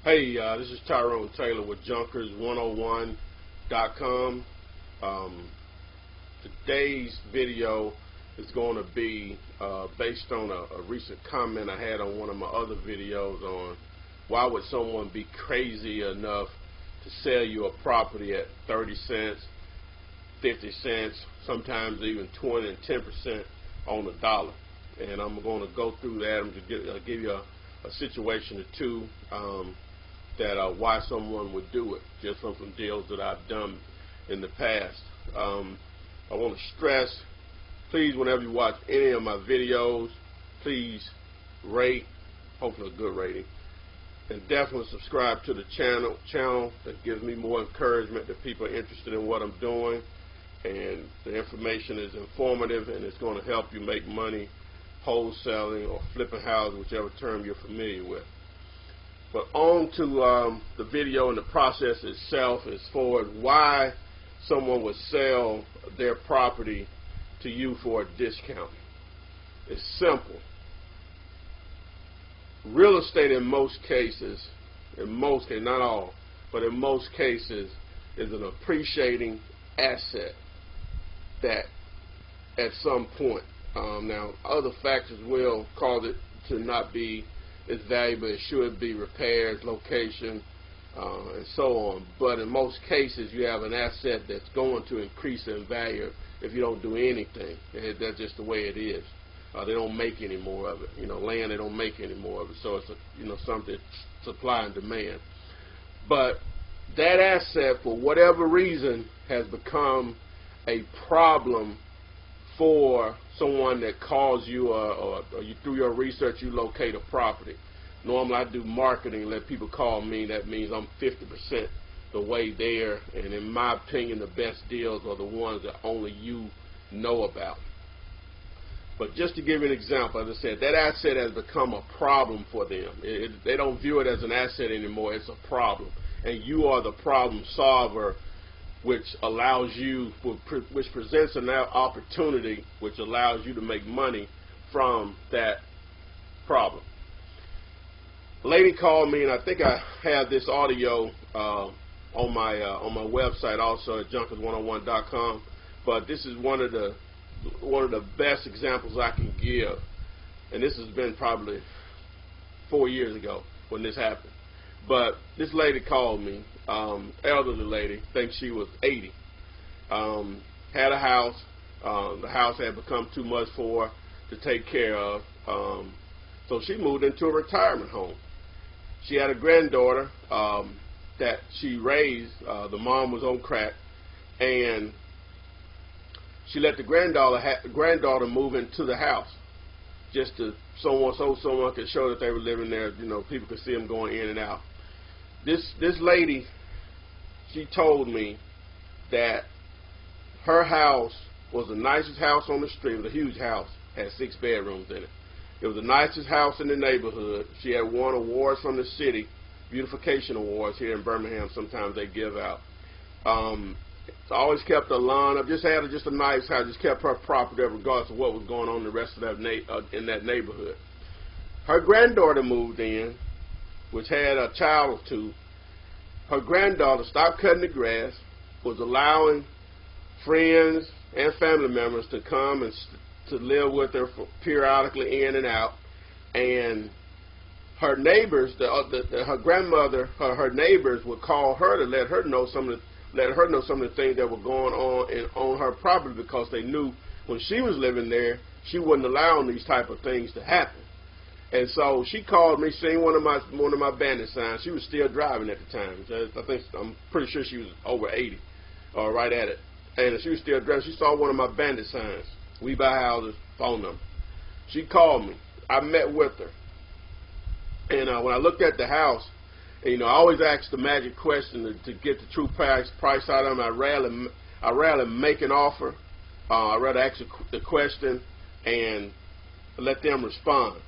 Hey, this is Tyrone Taylor with Junkers101.com. Today's video is going to be based on a recent comment I had on one of my other videos on why would someone be crazy enough to sell you a property at 30 cents, 50 cents, sometimes even 20 and 10% on the dollar. And I'm going to go through that. I'm going to give you a situation or two that why someone would do it, just from some deals that I've done in the past. I want to stress, please, whenever you watch any of my videos, please rate, hopefully a good rating, and definitely subscribe to the channel. That gives me more encouragement that people are interested in what I'm doing, and the information is informative and it's going to help you make money wholesaling or flipping houses, whichever term you're familiar with. But on to the video and the process itself, as far as why someone would sell their property to you for a discount. It's simple. Real estate in most cases, not all, but in most cases, is an appreciating asset that at some point, now other factors will cause it to not be as valuable. It should be repairs, location, and so on. But in most cases, you have an asset that's going to increase in value if you don't do anything. That's just the way it is. They don't make any more of it. Land, they don't make any more of it. So it's something, supply and demand. But that asset, for whatever reason, has become a problem for someone that calls you, or you, through your research, you locate a property. Normally I do marketing, let people call me. That means I'm 50% the way there, and in my opinion, the best deals are the ones that only you know about. But just to give you an example, as I said, that asset has become a problem for them. They don't view it as an asset anymore. It's a problem, and you are the problem solver, which allows you, which presents an opportunity, which allows you to make money from that problem. A lady called me, and I think I have this audio on my website also at Junkers101.com. But this is one of the best examples I can give, and this has been probably 4 years ago when this happened. But this lady called me, elderly lady, I think she was 80, had a house. The house had become too much for her to take care of, so she moved into a retirement home. She had a granddaughter that she raised. The mom was on crack, and she let the granddaughter move into the house, just so someone could show that they were living there. People could see them going in and out. This lady, she told me that her house was the nicest house on the street. It was a huge house, had 6 bedrooms in it. It was the nicest house in the neighborhood. She had won awards from the city, beautification awards here in Birmingham. Sometimes they give out. Always kept a lawn up. Just had just a nice house. Just kept her property up regardless of what was going on in the rest of that in that neighborhood. Her granddaughter moved in, which had a child or two. Her granddaughter stopped cutting the grass, was allowing friends and family members to come and to live with her periodically in and out. And her neighbors, her grandmother, her neighbors would call her to let her know some of the things that were going on her property, because they knew when she was living there, she wasn't allowing these type of things to happen. And so she called me, seen one of my bandit signs. She was still driving at the time. I'm pretty sure she was over 80, or right at it. And she was still driving. She saw one of my bandit signs. We buy houses, phone number. She called me. I met with her. And when I looked at the house, and, I always ask the magic question to get the true price out of them. I rarely make an offer. I rather ask the question and let them respond.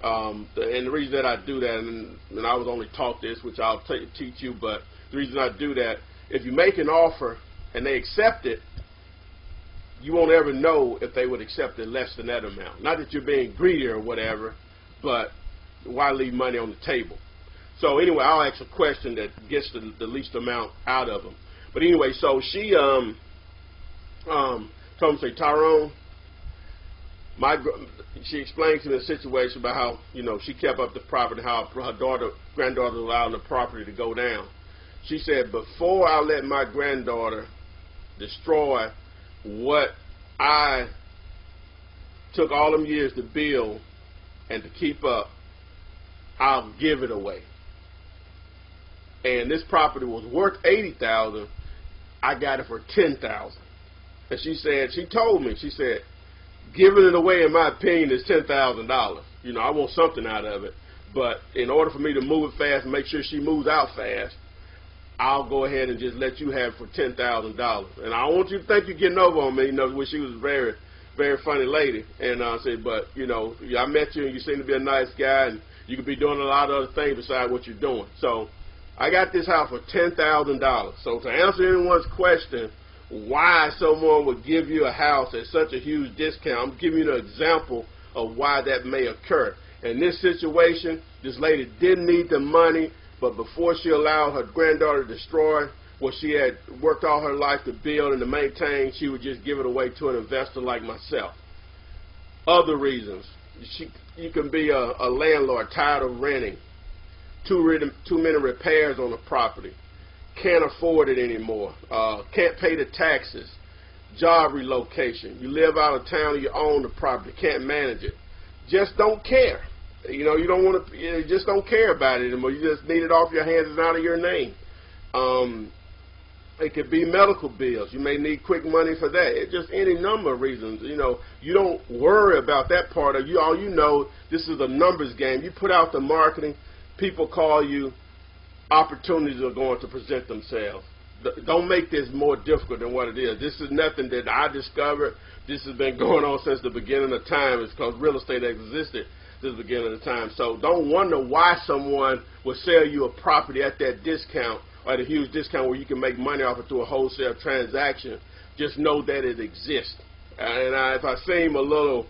And the reason that I do that, and I was only taught this, which I'll teach you, but the reason I do that, if you make an offer and they accept it, you won't ever know if they would accept it less than that amount. Not that you're being greedy or whatever, but why leave money on the table? So anyway, I'll ask a question that gets the least amount out of them. But anyway, so she told me, say, Tyrone, she explained to me the situation about how, you know, she kept up the property, how her granddaughter was allowing the property to go down. She said, before I let my granddaughter destroy what I took all them years to build and to keep up, I'll give it away. And this property was worth $80,000. I got it for $10,000. And she said, she told me, she said, giving it away, in my opinion, is $10,000. You know, I want something out of it. But in order for me to move it fast and make sure she moves out fast, I'll go ahead and just let you have it for $10,000. And I don't want you to think you're getting over on me. You know, when she was a very, very funny lady. And I said, but, you know, I met you and you seem to be a nice guy, and you could be doing a lot of other things besides what you're doing. So I got this house for $10,000. So to answer anyone's question, why someone would give you a house at such a huge discount, I'm giving you an example of why that may occur. In this situation, this lady didn't need the money, but before she allowed her granddaughter to destroy what she had worked all her life to build and to maintain, she would just give it away to an investor like myself. Other reasons, you can be a landlord tired of renting, too many repairs on the property, can't afford it anymore, can't pay the taxes, job relocation, you live out of town and you own the property, can't manage it, just don't care. You know, you don't want to, you just don't care about it anymore. You just need it off your hands and out of your name. It could be medical bills. You may need quick money for that. It's just any number of reasons. You know, you don't worry about that part of you. All you know, this is a numbers game. You put out the marketing, people call you, opportunities are going to present themselves. Don't make this more difficult than what it is. This is nothing that I discovered. This has been going on since the beginning of time. It's because real estate existed since the beginning of the time. So don't wonder why someone will sell you a property at that discount or at a huge discount where you can make money off it through a wholesale transaction. Just know that it exists. And if I seem a little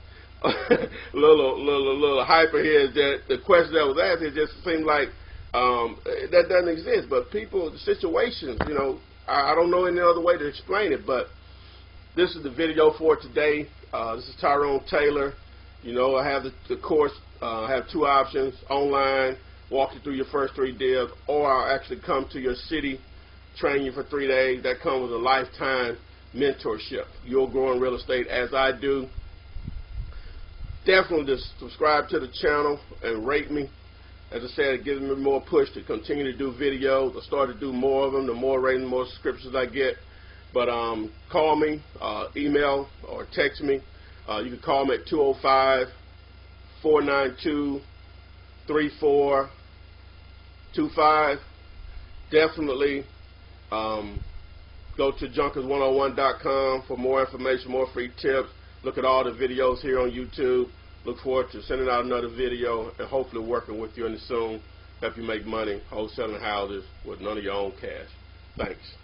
little hyper here, is that the question that was asked, it just seemed like that doesn't exist. But people, the situations, you know, I don't know any other way to explain it, but this is the video for today. This is Tyrone Taylor. You know, I have the course, I have two options: online, walk you through your first 3 deals, or I'll actually come to your city, train you for 3 days. That comes with a lifetime mentorship. You'll grow in real estate as I do. Definitely just subscribe to the channel and rate me. As I said, it gives me more push to continue to do videos. I start to do more of them. The more ratings, the more subscriptions I get. But call me, email, or text me. You can call me at 205-492-3425. Definitely go to junkers101.com for more information, more free tips. Look at all the videos here on YouTube. Look forward to sending out another video and hopefully working with you in the soon. Help you make money wholesaling houses with none of your own cash. Thanks.